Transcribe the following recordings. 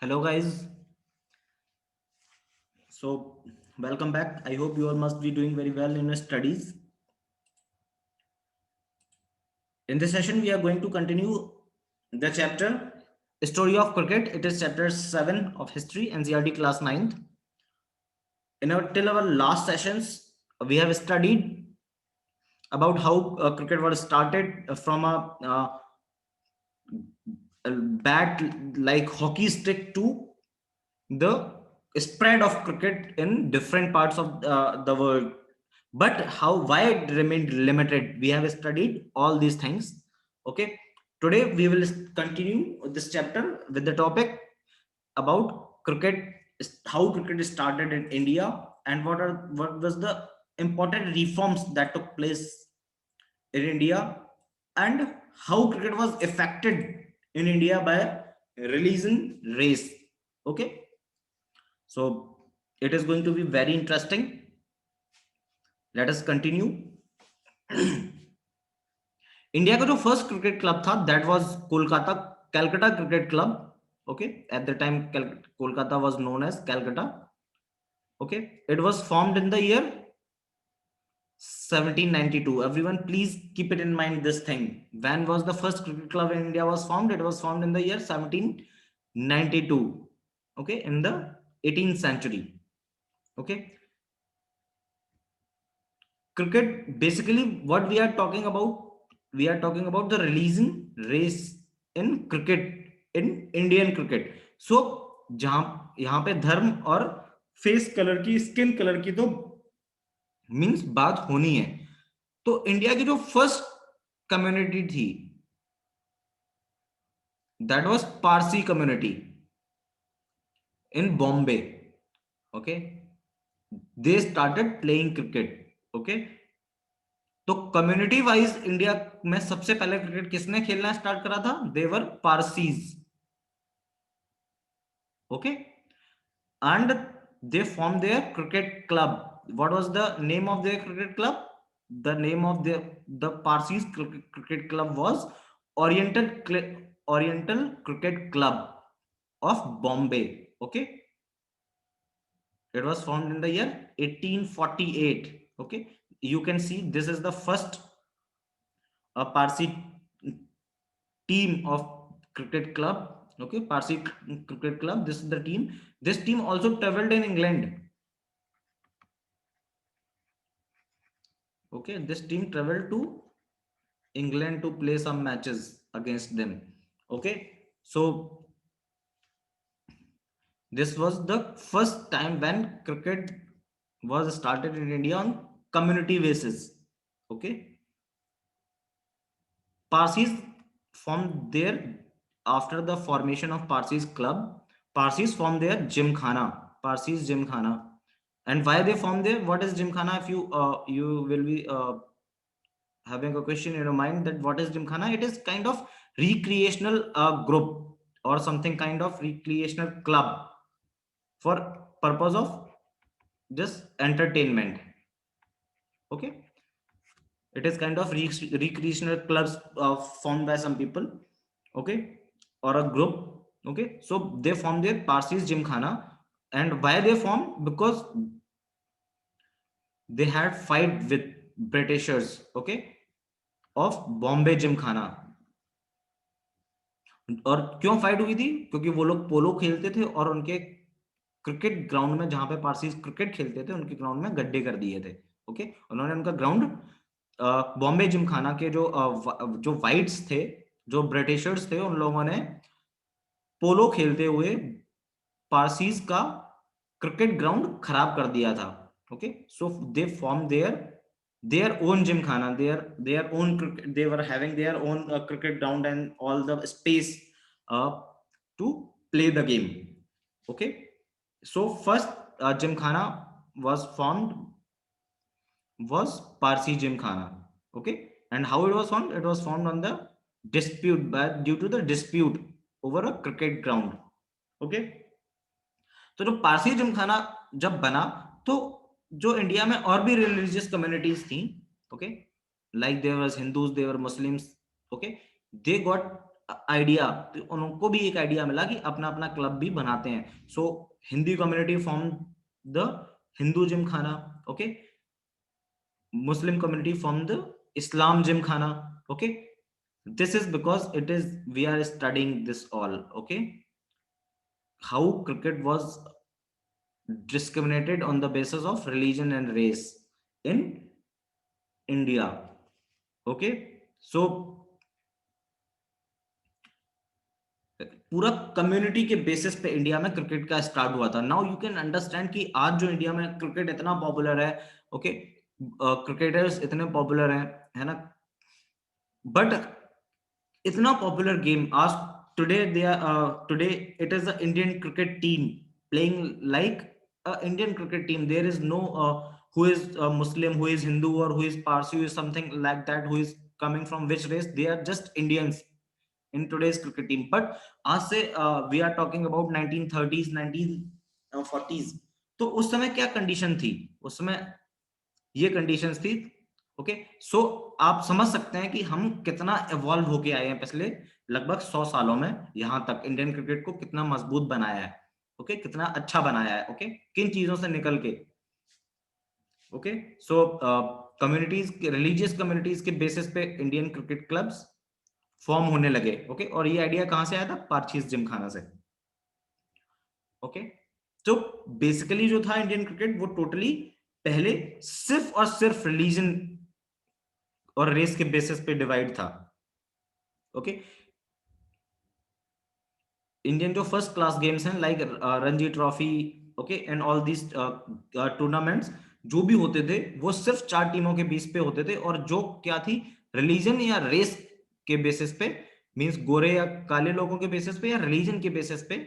Hello, guys. So, welcome back. I hope you all must be doing very well in your studies. In this session, we are going to continue the chapter Story of Cricket. It is chapter 7 of History, NCERT class 9th. Till our last sessions, we have studied about how cricket was started from a bat like hockey stick to the spread of cricket in different parts of the world, but how why it remained limited. We have studied all these things. Okay, today we will continue this chapter with the topic about cricket, how cricket started in India, and what was the important reforms that took place in India, and how cricket was affected in India by religion race. Okay, so it is going to be very interesting. Let us continue. India का जो first cricket club था that was Kolkata Calcutta cricket club. Okay, at the time Kolkata was known as Calcutta. Okay, it was formed in the year 1792. Everyone please keep it in mind this thing. When was the first cricket club in India was formed? It was formed in the year 1792. Okay, in the 18th century. Okay, cricket, basically what we are talking about the religion race in cricket, in Indian cricket. So जहां यहां पे धर्म और face colour की, skin colour की तो means बात होनी है. तो इंडिया की जो फर्स्ट कम्युनिटी थी that was Parsi community in Bombay. Okay, they started playing cricket. Okay, तो कम्युनिटी वाइज इंडिया में सबसे पहले क्रिकेट किसने खेलना स्टार्ट करा था? They were Parsis. Okay, and they form their cricket club. What was the name of their cricket club? The name of the Parsis cricket club was oriental cricket club of Bombay. Okay, it was formed in the year 1848. Okay, you can see this is the first Parsi team of cricket club. Okay, Parsi cricket club, this is the team. This team also traveled in England. Okay, this team traveled to England to play some matches against them. Okay, so this was the first time when cricket was started in India on community basis. Okay, Parsis formed their, after the formation of Parsis club, Parsis formed their Gymkhana, Parsis Gymkhana. And why they formed there? What is Gymkhana? If you will be having a question in your mind that what is Gymkhana, it is kind of recreational group or something kind of recreational club for purpose of just entertainment. Okay, it is kind of recreational clubs formed by some people. Okay, or a group. Okay, so they formed their Parsis Gymkhana. And why they formed? Because they had fight with Britishers. Okay, of Bombay Gymkhana. और क्यों fight हुई थी? क्योंकि वो लोग पोलो खेलते थे और उनके क्रिकेट ग्राउंड में, जहां पे पारसीज क्रिकेट खेलते थे, उनके ग्राउंड में गड्ढे कर दिए थे. ओके, उन्होंने उनका ग्राउंड बॉम्बे जिमखाना के जो वाइट्स थे, जो ब्रिटिशर्स थे, उन लोगों ने पोलो खेलते हुए पारसीज का क्रिकेट ग्राउंड खराब कर दिया था. Okay, so they form their own gymkhana, their own cricket, they were having their own cricket ground and all the space uh, to play the game. Okay, so first gymkhana was formed was Parsi Gymkhana. Okay, and how it was formed? It was formed on the dispute, but due to the dispute over a cricket ground. Okay, तो जो पारसी जिमखाना जब बना, तो जो India में और भी religious communities थी. Okay, like there was Hindus, there were Muslims. Okay, they got idea, तो उनको भी एक आइडिया मिला कि अपना अपना क्लब भी बनाते हैं. So Hindi community form the Hindu gymkhana. Okay, Muslim community from the Islam Gymkhana. Okay, this is because it is we are studying this all. Okay, how cricket was discriminated on the basis of religion and race in India. Okay, so पूरा community के basis पे India में cricket का start हुआ था. Now you can understand कि आज जो इंडिया में क्रिकेट इतना पॉपुलर है. ओके, क्रिकेटर्स इतने पॉपुलर हैं, है ना, बट इतना पॉपुलर गेम आज today it is the Indian cricket team playing like Indian cricket team. There is no who is Muslim, who is Hindu, or who is Parsi, who is something like that, who is coming from which race. They are just Indians in today's cricket team. But आज से we are talking about 1930s 1940s. तो उस समय क्या condition थी? उस समय ये कंडीशंस थी. ओके, सो आप समझ सकते हैं कि हम कितना इवॉल्व होके आए हैं पिछले लगभग 100 सालों में. यहां तक इंडियन क्रिकेट को कितना मजबूत बनाया है. ओके, कितना अच्छा बनाया है. ओके, किन चीजों से निकल के. ओके, सो कम्युनिटीज, रिलीजियस कम्युनिटीज के बेसिस पे इंडियन क्रिकेट क्लब्स फॉर्म होने लगे. ओके, और ये आइडिया कहां से आया था? पारचीज जिमखाना से. ओके, तो बेसिकली जो था इंडियन क्रिकेट वो टोटली पहले सिर्फ और सिर्फ रिलीजन और रेस के बेसिस पे डिवाइड था. ओके, इंडियन जो फर्स्ट क्लास गेम्स हैं like Ranji trophy, okay, and all these tournaments जो भी होते थे वो सिर्फ 4 टीमों के बीच पे होते थे. और जो क्या थी, रिलीजन या रेस के बेसिस पे, मींस गोरे या काले लोगों के बेसिस पे या रिलीजन के बेसिस पे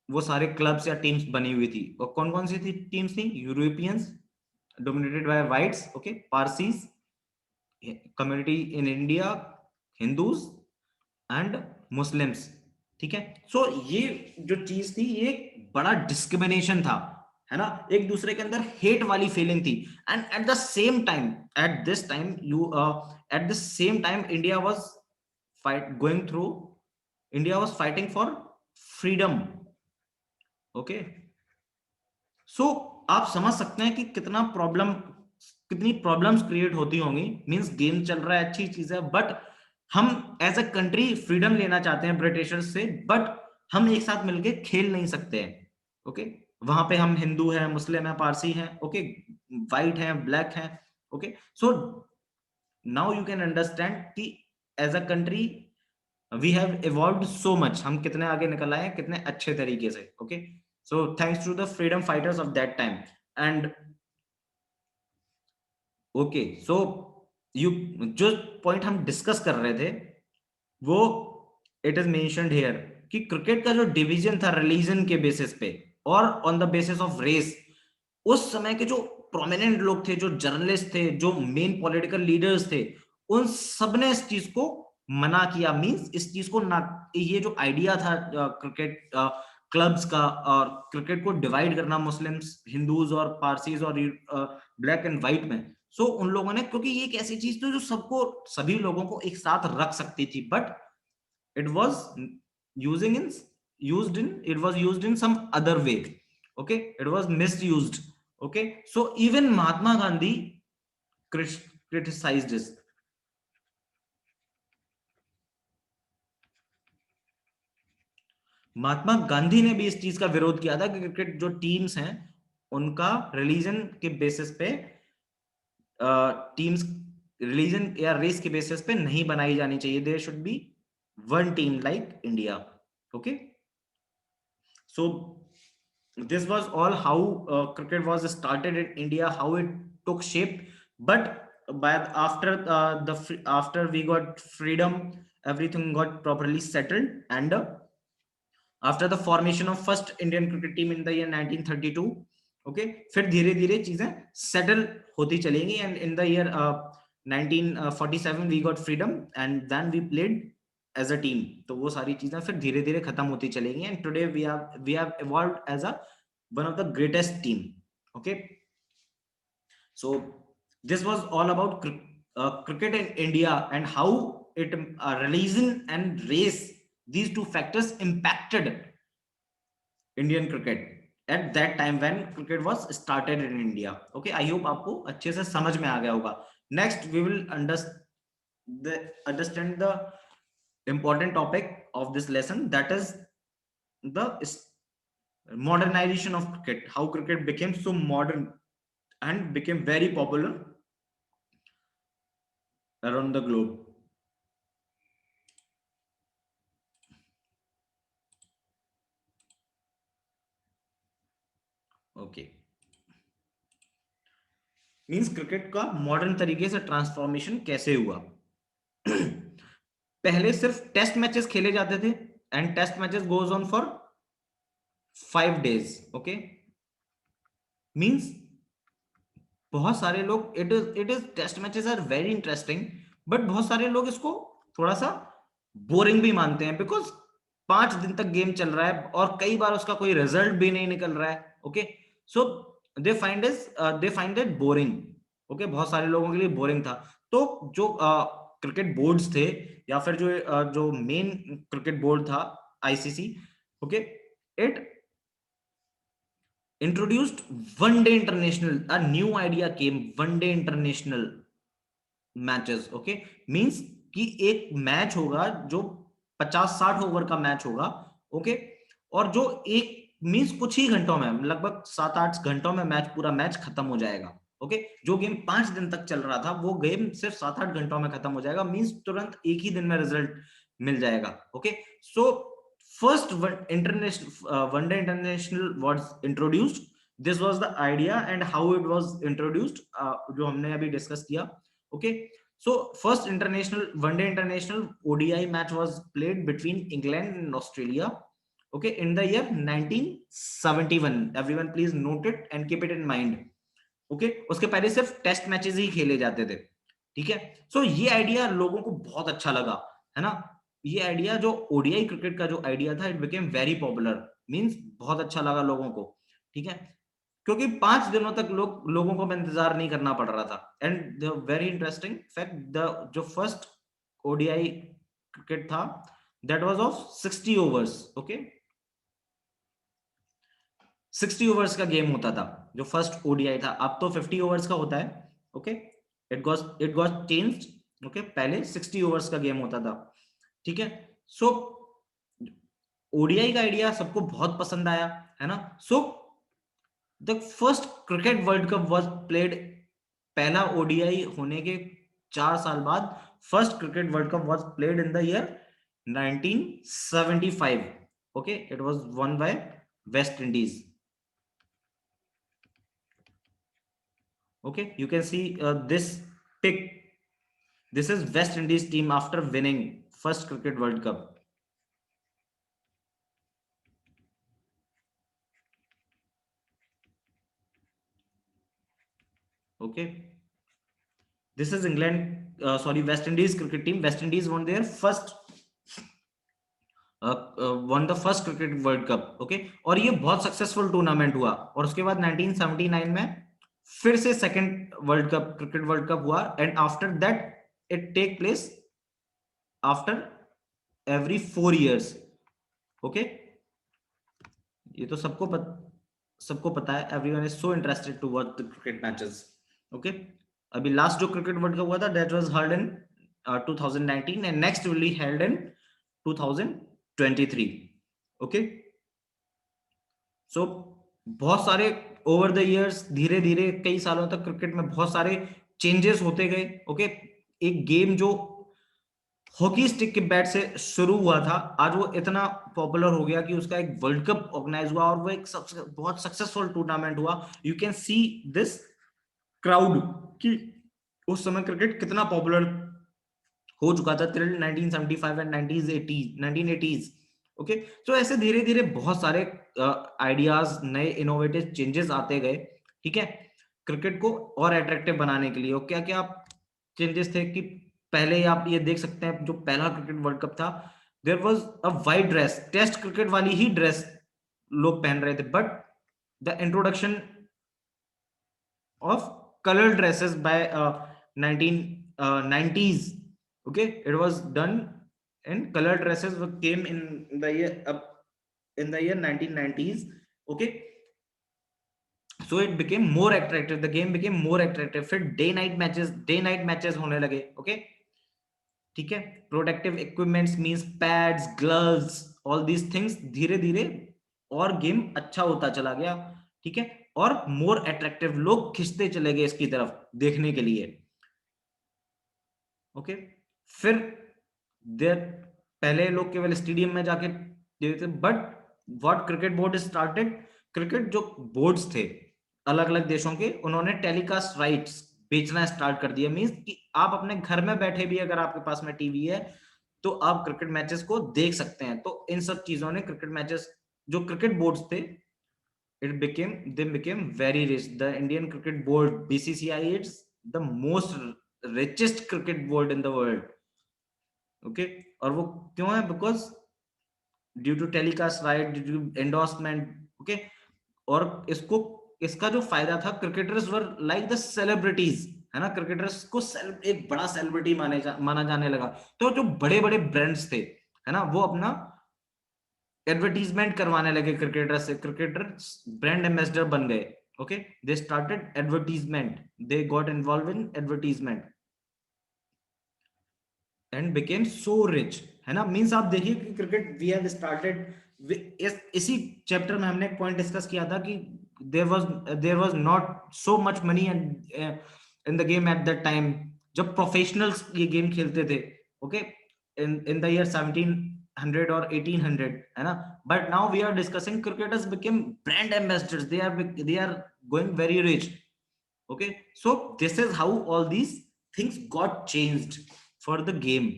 वो सारे क्लब्स या टीम्स बनी हुई थी. और कौन कौन सी थी टीम्स थी? Europeans dominated by whites. Okay, Parsis community in India, Hindus and Muslims. ठीक है, सो ये जो चीज थी ये बड़ा डिस्क्रिमिनेशन था, है ना, एक दूसरे के अंदर हेट वाली फीलिंग थी. And at the same time, at this time you at the same time India was going through, India was fighting for freedom. Okay, so आप समझ सकते हैं कि कितनी प्रॉब्लम्स क्रिएट होती होंगी. मींस गेम चल रहा है, अच्छी चीज है, बट हम एज अ कंट्री फ्रीडम लेना चाहते हैं ब्रिटिशर्स से, बट हम एक साथ मिलके खेल नहीं सकते हैं. ओके, वहां पे हम हिंदू हैं, मुस्लिम हैं, पारसी हैं, ओके, वाइट हैं, ब्लैक हैं. Okay, so now you can understand कि as a country we have evolved so much. हम कितने आगे निकल आए हैं, कितने अच्छे तरीके से. Okay, so thanks to the freedom fighters of that time. And okay, so you जो पॉइंट हम डिस्कस कर रहे थे वो इट इज मेंशन्ड हियर कि क्रिकेट का जो डिवीजन था रिलीजन के बेसिस पे और on the basis of race, उस समय के जो प्रोमिनेंट लोग थे, जो जर्नलिस्ट थे, जो मेन पॉलिटिकल लीडर्स थे, उन सब ने इस चीज को मना किया. मींस इस चीज को ना, ये जो आइडिया था क्रिकेट क्लब्स का और क्रिकेट को डिवाइड करना मुस्लिम्स, हिंदूज और पारसीज और ब्लैक एंड व्हाइट में. सो उन लोगों ने, क्योंकि ये एक ऐसी चीज थी जो सबको, सभी लोगों को एक साथ रख सकती थी, but it was using in it was used in some other way. Okay, it was misused. Okay, so even Mahatma Gandhi criticized this. Mahatma Gandhi ने भी इस चीज का विरोध किया था कि क्रिकेट जो टीम्स हैं उनका रिलीजन के बेसिस पे, टीम्स रिलीजन या रेस के बेसिस पे नहीं बनाई जानी चाहिए. There should be one team like India. Okay, so this was all how cricket was started in India, how it took shape. But after we got freedom, everything got properly settled. And after the formation of first Indian cricket team in the year 1932, okay, फिर धीरे धीरे चीजें settle होती चलेंगी. And in the year 1947 we got freedom and then we played as a team. तो वो सारी चीजें फिर धीरे धीरे खत्म होती चलेंगी. And today we have evolved as a one of the greatest team. Okay, so this was all about cricket in India and how it religion and race, these two factors impacted Indian cricket at that time when cricket was started in India. Okay, I hope आपको अच्छे से समझ में आ गया होगा. Next, we will understand the important topic of this lesson, that is the modernization of cricket. How cricket became so modern and became very popular around the globe. Okay. Means cricket का modern तरीके से transformation कैसे हुआ. पहले सिर्फ test matches खेले जाते थे and test matches goes on for 5 days. Okay, means बहुत सारे लोग, it is test matches are very interesting, but बहुत सारे लोग इसको थोड़ा सा बोरिंग भी मानते हैं, बिकॉज 5 दिन तक गेम चल रहा है और कई बार उसका कोई रिजल्ट भी नहीं निकल रहा है. Okay, so they find it boring. Okay, बहुत सारे लोगों के लिए बोरिंग था. तो जो क्रिकेट बोर्ड्स थे या फिर जो मेन क्रिकेट बोर्ड था, ICC, okay, it introduced one day international. A new idea came, one day international matches. Okay, means कि एक मैच होगा जो 50-60 ओवर का मैच होगा. ओके, और जो एक मींस कुछ ही घंटों में, लगभग 7-8 घंटों में मैच, पूरा मैच खत्म हो जाएगा. ओके, जो गेम 5 दिन तक चल रहा था वो गेम सिर्फ 7-8 घंटों में खत्म हो जाएगा. मींस तुरंत एक ही दिन में रिजल्ट मिल जाएगा. Okay, so first one day international was introduced. This was the idea and how it was introduced, जो हमने अभी डिस्कस किया. Okay, so first one day international ODI match was played between England and Australia. Okay, in the year 1971. Everyone please note it and keep it in mind. Okay, उसके पहले सिर्फ test matches ही खेले जाते थे. ठीक है, सो ये आइडिया लोगों को बहुत अच्छा लगा, है ना. ये आइडिया जो ओडीआई क्रिकेट का जो आइडिया था, it became very popular. Means बहुत अच्छा लगा लोगों को. ठीक है, क्योंकि 5 दिनों तक लोगों को इंतजार नहीं करना पड़ रहा था. And the very interesting fact, the जो फर्स्ट ओडीआई क्रिकेट था, that was of 60 overs. Okay, 60 overs का गेम होता था जो फर्स्ट ओडीआई था. अब तो 50 ओवर्स का होता है. Okay, it got changed. Okay, पहले 60 ओवर्स का गेम होता था. ठीक है, सो ओडीआई का आइडिया सबको बहुत पसंद आया, है ना. So the first cricket world cup was played, पहला ओडीआई होने के 4 साल बाद first cricket world cup was played in the year 1975. Okay, it was one by West Indies. Okay, you can see this pic. This is West Indies team after winning first cricket World Cup. Okay, this is England, West Indies cricket team. West Indies won their first won the first cricket World Cup. Okay, और ये बहुत successful tournament हुआ. और उसके बाद 1979 में फिर से second world cup, cricket world cup हुआ. And after that it take place after every 4 years. Okay, ये तो सबको पता है. Everyone is so interested to watch the cricket matches. Okay, अभी लास्ट जो क्रिकेट वर्ल्ड कप हुआ था, that was held in 2019 and next will be held in 2023. Okay, so बहुत सारे ओवर द इयर्स, धीरे धीरे कई सालों तक क्रिकेट में बहुत सारे चेंजेस होते गए. ओके, एक गेम जो हॉकी स्टिक के बैट से शुरू हुआ था, आज वो इतना पॉपुलर हो गया कि उसका एक वर्ल्ड कप ऑर्गेनाइज हुआ और वो एक बहुत सक्सेसफुल टूर्नामेंट हुआ. You can see this crowd कि उस समय क्रिकेट कितना पॉपुलर हो चुका था टिल 1975 एंड 1980s. ओके, तो ऐसे धीरे धीरे बहुत सारे आइडियाज, नए इनोवेटिव चेंजेस आते गए. ठीक है, क्रिकेट को और अट्रैक्टिव बनाने के लिए. क्या क्या चेंजेस थे कि पहले आप ये देख सकते हैं, जो पहला क्रिकेट वर्ल्ड कप था, there was a white dress, test cricket वाली ही ड्रेस लोग पहन रहे थे. But the introduction of colour dresses by 1990s Okay, it was done in color dresses, which came in the year in the year 1990s. Okay, so it became more attractive, the game became more attractive. फिर day night matches होने लगे. Okay, ठीक है. Protective equipments means pads, gloves, all these things. धीरे धीरे और game अच्छा होता चला गया. ठीक है, और मोर अट्रैक्टिव, लोग खिंचते चले गए इसकी तरफ देखने के लिए. ओके, फिर देर पहले लोग केवल स्टेडियम में जाके देखते, but what cricket board started, cricket जो बोर्ड्स थे अलग अलग देशों के, उन्होंने टेलीकास्ट राइट्स बेचना स्टार्ट कर दिया. मींस कि आप अपने घर में बैठे भी अगर आपके पास में टीवी है तो आप क्रिकेट मैचेस को देख सकते हैं. तो इन सब चीजों ने क्रिकेट मैचेस, जो क्रिकेट बोर्ड्स थे, they became very rich. The Indian Cricket Board, BCCI, it's the most richest cricket board in the world. Okay, और वो क्यों है? Because due to telecast right, due to endorsement. Okay, और इसका जो फायदा था, cricketers were like the celebrities, है ना. क्रिकेटर्स को एक बड़ा सेलिब्रिटी माना जाने लगा. तो जो बड़े बड़े ब्रांड्स थे, है ना, वो अपना एडवर्टीजमेंट करवाने लगे क्रिकेटर से. क्रिकेटर ब्रांड एम्बेसडर बन गए. Okay, they started advertisement, they got involve in advertisement and became so rich, है ना. मींस आप देखिए कि क्रिकेट वी हैव स्टार्टेड, इसी चैप्टर में हमने एक पॉइंट डिस्कस किया था कि there was not so much money in the game at that time, जब प्रोफेशनल्स ये गेम खेलते थे. ओके, इन द ईयर 1700 और 1800, है ना. But now we are discussing cricketers became brand ambassadors, they are going very rich. Okay, so this is how all these things got changed for the game.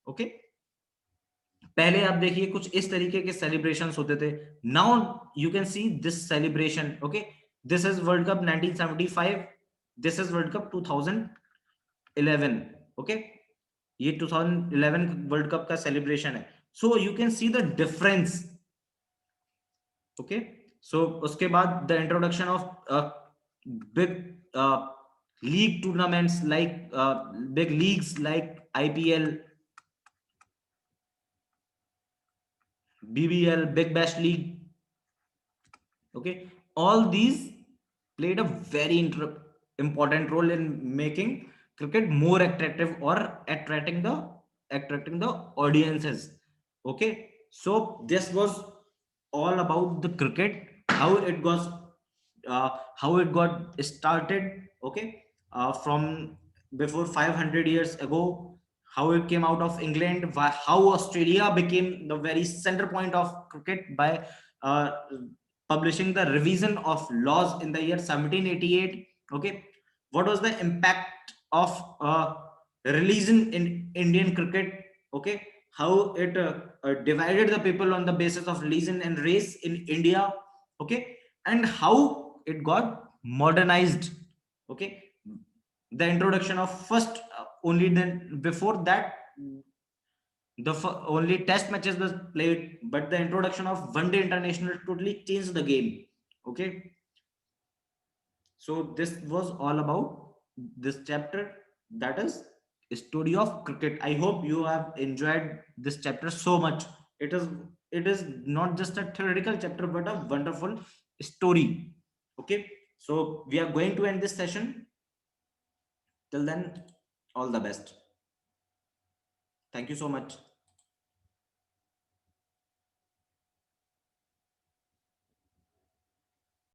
Okay, पहले आप देखिए कुछ इस तरीके के सेलिब्रेशंस होते थे. Now you can see this celebration. Okay, this is world cup 1975, this is world cup 2011. Okay, ये 2011 वर्ल्ड कप का सेलिब्रेशन है. So you can see the difference. Okay, so उसके बाद the introduction of big league tournaments like big leagues like IPL, BBL, Big Bash League. Okay, all these played a very important role in making cricket more attractive or attracting the audiences. Okay, so this was all about the cricket, how it was how it got started. Okay, from before 500 years ago, how it came out of England, how Australia became the very center point of cricket by uh, publishing the revision of laws in the year 1788. Okay, what was the impact of religion in Indian cricket? Okay, how it divided the people on the basis of religion and race in India. Okay, and how it got modernized. Okay, the introduction of first only, then before that the only test matches was played, but the introduction of one day international totally changed the game. Okay, so this was all about this chapter, that is story of cricket. I hope you have enjoyed this chapter so much. It is not just a theoretical chapter but a wonderful story. Okay, so we are going to end this session. Till then, all the best. Thank you so much.